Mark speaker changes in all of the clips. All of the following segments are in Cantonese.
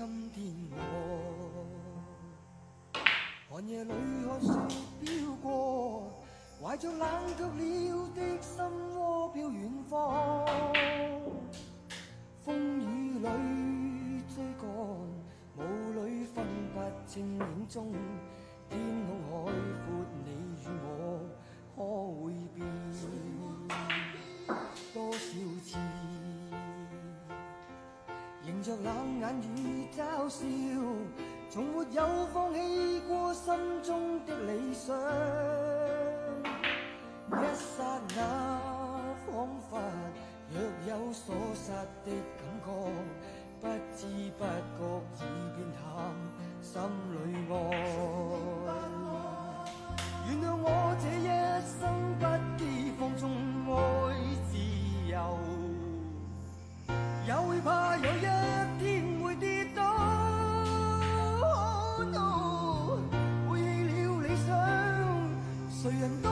Speaker 1: 今天我寒夜里看雪飄過，懷着冷卻了的心窩飄遠方，風雨裏追趕，霧裏分不清影蹤，天空海闊，你與我可會變多少次？迎着冷眼與嘲笑，從沒有放棄過心中的理想。一剎那彷彿若有所失的感覺，不知不覺已變淡，心裏愛。原諒我這一生不羈放縱愛自由，也會怕有一天會跌倒。背棄了理想，誰人都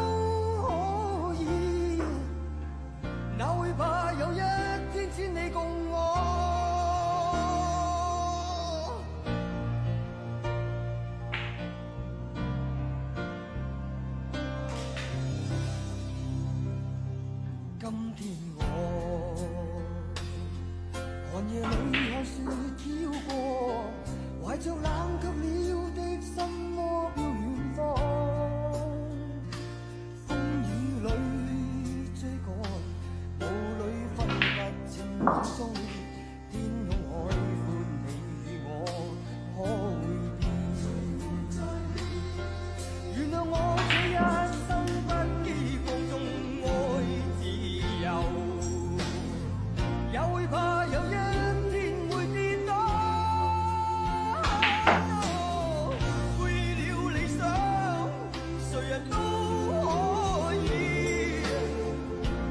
Speaker 1: 可以，哪會怕有一天只你共我。今天我寒夜裏看雪飄過，懷着冷卻了的心窩飄遠方，風雨裏追趕，霧裏分不清影蹤，天空海闊，你與我可會變？原諒我這一生不羈放縱愛自由，也會怕有一天會跌倒。背棄了理想，誰人都可以，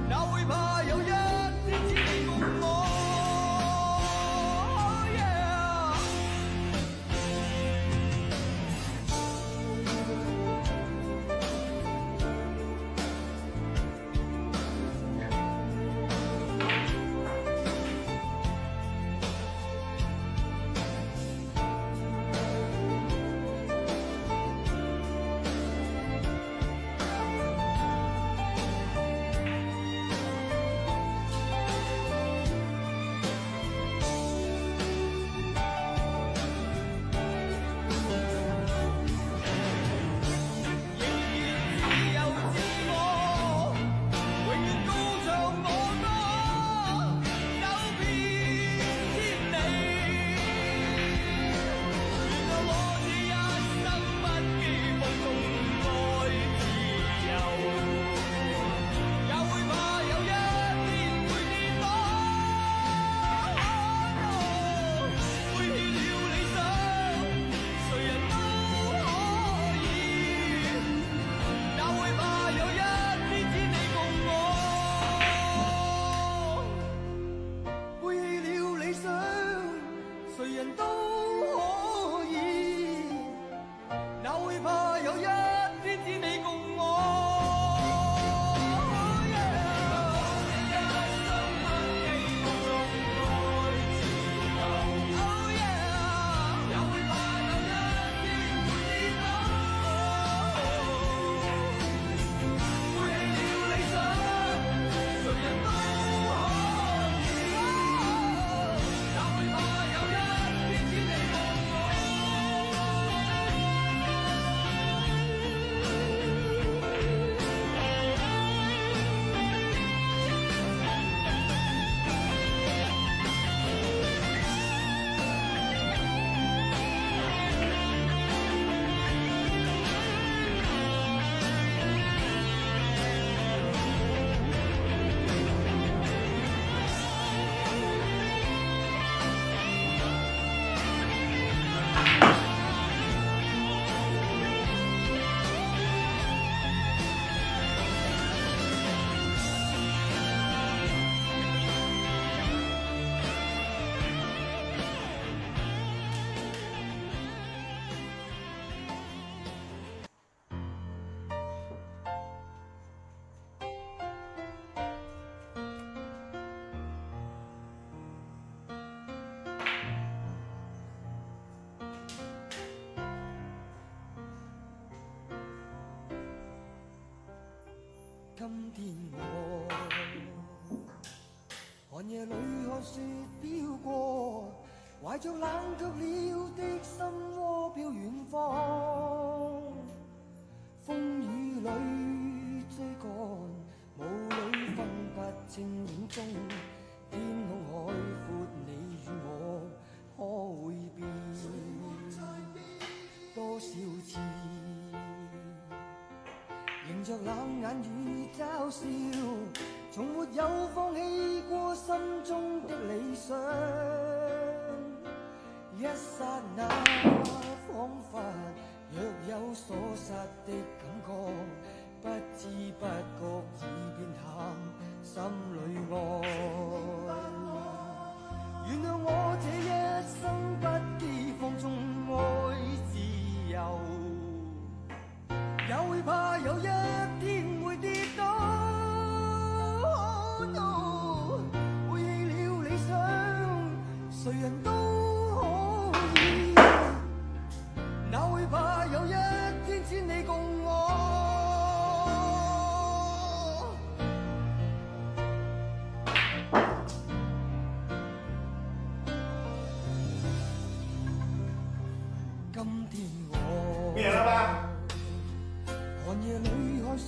Speaker 1: 哪會怕有一天只你共我。今天我寒夜裏看雪飄過，懷着冷卻了的心窩飄遠方。風雨裏追趕，霧裏分不清影蹤。天空海闊，你與我可會變？多少次迎着冷眼與嘲笑，從沒有放棄過心中的理想。一剎那彷彿若有所失的感覺，不知不覺已變淡心裏愛。原諒我這一生不羈放縱愛自由，也會怕有一天會跌倒。Oh no， 背棄了理想，誰人都可以，哪會怕有一天只你共我。今天我寒夜裏看雪